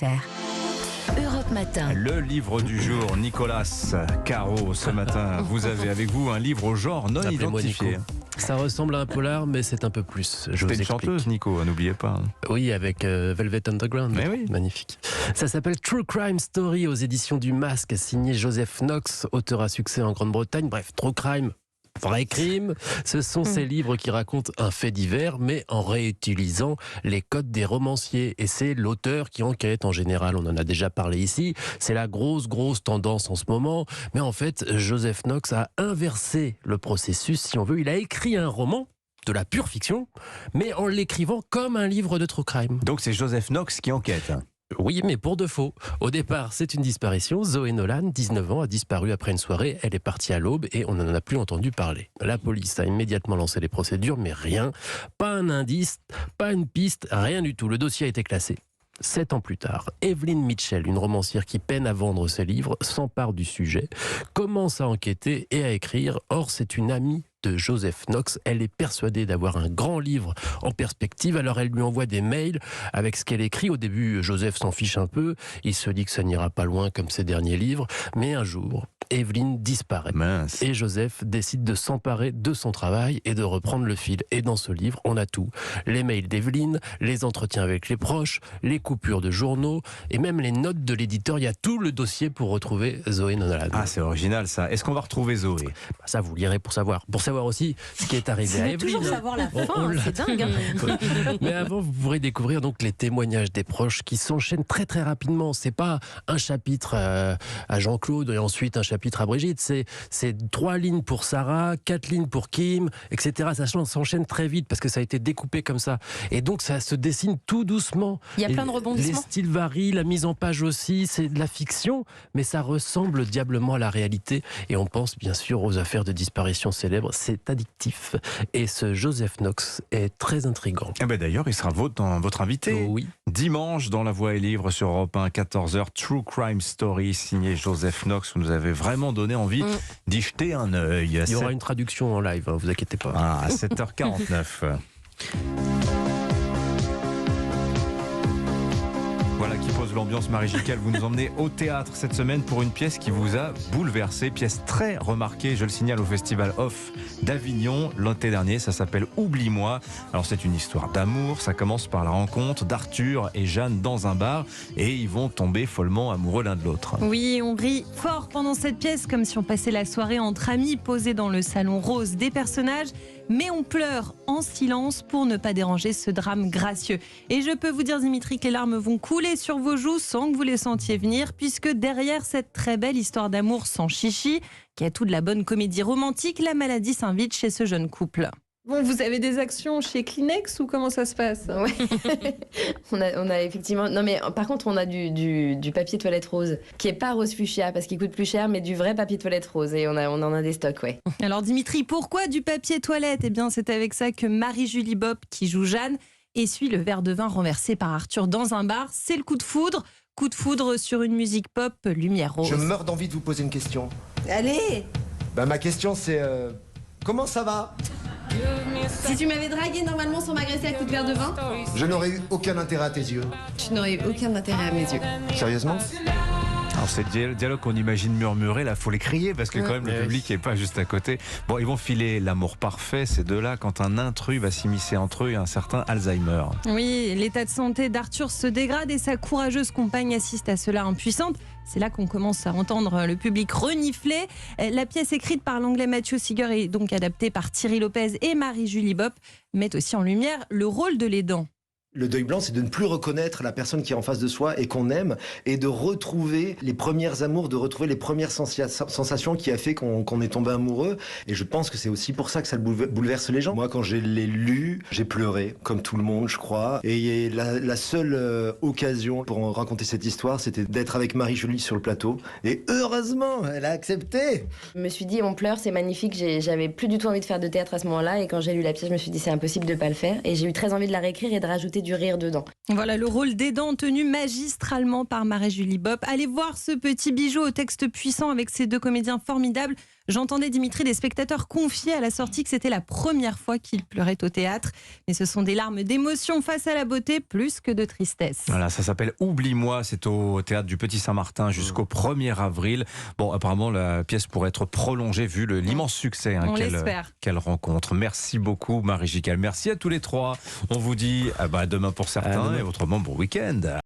Europe Matin. Le livre du jour, Nicolas Caro, ce matin, vous avez avec vous un livre au genre non Appelez-moi identifié. Nico. Ça ressemble à un polar, mais c'est un peu plus. Je vous C'était une explique. chanteuse, Nico, n'oubliez pas. Oui, avec Velvet Underground. Mais oui. Magnifique. Ça s'appelle True Crime Story aux éditions du Masque, signé Joseph Knox, auteur à succès en Grande-Bretagne. Bref, True Crime. Vrai crime, ce sont ces livres qui racontent un fait divers, mais en réutilisant les codes des romanciers. Et c'est l'auteur qui enquête en général. On en a déjà parlé ici. C'est la grosse tendance en ce moment. Mais en fait, Joseph Knox a inversé le processus, si on veut. Il a écrit un roman de la pure fiction, mais en l'écrivant comme un livre de true crime. Donc c'est Joseph Knox qui enquête. Oui, mais pour de faux. Au départ, c'est une disparition. Zoé Nolan, 19 ans, a disparu après une soirée. Elle est partie à l'aube et on n'en a plus entendu parler. La police a immédiatement lancé les procédures, mais rien. Pas un indice, pas une piste, rien du tout. Le dossier a été classé. 7 ans plus tard, Evelyn Mitchell, une romancière qui peine à vendre ses livres, s'empare du sujet, commence à enquêter et à écrire. Or, c'est une amie de Joseph Knox. Elle est persuadée d'avoir un grand livre en perspective, alors elle lui envoie des mails avec ce qu'elle écrit. Au début, Joseph s'en fiche un peu, il se dit que ça n'ira pas loin comme ses derniers livres, mais un jour, Evelyn disparaît. Mince. Et Joseph décide de s'emparer de son travail et de reprendre le fil. Et dans ce livre, on a tout. Les mails d'Evelyn, les entretiens avec les proches, les coupures de journaux et même les notes de l'éditeur. Il y a tout le dossier pour retrouver Zoé Nolan. Ah, c'est original ça. Est-ce qu'on va retrouver Zoé? Ça, vous lirez pour savoir. Pour savoir aussi ce qui est arrivé à Evelyn. toujours savoir la fin, c'est dingue. Mais avant, vous pourrez découvrir donc les témoignages des proches qui s'enchaînent très rapidement. C'est pas un chapitre à Jean-Claude et ensuite un chapitre à Brigitte. C'est 3 lignes pour Sarah, 4 lignes pour Kim, etc. Ça s'enchaîne très vite parce que ça a été découpé comme ça. Et donc ça se dessine tout doucement. Il y a plein de rebondissements. Les styles varient, la mise en page aussi. C'est de la fiction, mais ça ressemble diablement à la réalité. Et on pense bien sûr aux affaires de disparition célèbres. C'est addictif. Et ce Joseph Knox est très intriguant. Eh ben d'ailleurs, il sera votre invité. Oh oui. Dimanche, dans La Voix et Livre sur Europe 1, 14h, True Crime Story, signé Joseph Knox. Vous nous avez vraiment donné envie d'y jeter un œil. Il y aura une traduction en live, vous inquiétez pas. Ah, à 7h49. Voilà qui pose l'ambiance. Marie Jiquel, vous nous emmenez au théâtre cette semaine pour une pièce qui vous a bouleversé, pièce très remarquée, je le signale, au Festival Off d'Avignon l'été dernier. Ça s'appelle Oublie-moi. Alors c'est une histoire d'amour, ça commence par la rencontre d'Arthur et Jeanne dans un bar et ils vont tomber follement amoureux l'un de l'autre. Oui, on rit fort pendant cette pièce, comme si on passait la soirée entre amis posés dans le salon rose des personnages. Mais on pleure en silence pour ne pas déranger ce drame gracieux. Et je peux vous dire, Dimitri, que les larmes vont couler sur vos joues sans que vous les sentiez venir, puisque derrière cette très belle histoire d'amour sans chichi, qui a tout de la bonne comédie romantique, la maladie s'invite chez ce jeune couple. Bon, vous avez des actions chez Kleenex ou comment ça se passe? Ouais. on a effectivement. Non, mais par contre, on a du papier toilette rose qui est pas rose fuchsia parce qu'il coûte plus cher, mais du vrai papier toilette rose et on en a des stocks, ouais. Alors Dimitri, pourquoi du papier toilette? Eh bien, c'est avec ça que Marie-Julie Bopp, qui joue Jeanne, essuie le verre de vin renversé par Arthur dans un bar. C'est le coup de foudre. Coup de foudre sur une musique pop, lumière rose. Je meurs d'envie de vous poser une question. Allez! Ma question c'est comment ça va? Si tu m'avais dragué normalement sans m'agresser à coups de verre de vin, Je n'aurais eu aucun intérêt à tes yeux. tu n'aurais eu aucun intérêt à mes yeux. Sérieusement? Alors c'est le dialogue qu'on imagine murmurer, là faut les crier parce que quand même le public n'est pas juste à côté. Bon, ils vont filer l'amour parfait, ces deux-là, quand un intrus va s'immiscer entre eux et un certain Alzheimer. Oui, l'état de santé d'Arthur se dégrade et sa courageuse compagne assiste à cela impuissante. C'est là qu'on commence à entendre le public renifler. La pièce écrite par l'anglais Matthew Seeger et donc adaptée par Thierry Lopez et Marie-Julie Bopp met aussi en lumière le rôle de l'aidant. Le deuil blanc, c'est de ne plus reconnaître la personne qui est en face de soi et qu'on aime, et de retrouver les premières amours, de retrouver les premières sensations qui a fait qu'on est tombé amoureux. Et je pense que c'est aussi pour ça que ça bouleverse les gens. Moi, quand je l'ai lu, j'ai pleuré, comme tout le monde, je crois. Et la seule occasion pour raconter cette histoire, c'était d'être avec Marie-Julie sur le plateau. Et heureusement, elle a accepté. Je me suis dit, on pleure, c'est magnifique. J'avais plus du tout envie de faire de théâtre à ce moment-là. Et quand j'ai lu la pièce, je me suis dit, c'est impossible de pas le faire. Et j'ai eu très envie de la réécrire et de rajouter du rire dedans. Voilà le rôle d'aidant tenu magistralement par Marie-Julie Bopp. Allez voir ce petit bijou au texte puissant avec ces deux comédiens formidables. J'entendais Dimitri, des spectateurs confier à la sortie que c'était la première fois qu'il pleurait au théâtre. Mais ce sont des larmes d'émotion face à la beauté plus que de tristesse. Voilà, ça s'appelle Oublie-moi, c'est au théâtre du Petit Saint-Martin jusqu'au 1er avril. Bon, apparemment la pièce pourrait être prolongée vu l'immense succès On l'espère. qu'elle rencontre. Merci beaucoup Marie Gicquel, merci à tous les trois. On vous dit à demain pour certains et autrement bon week-end.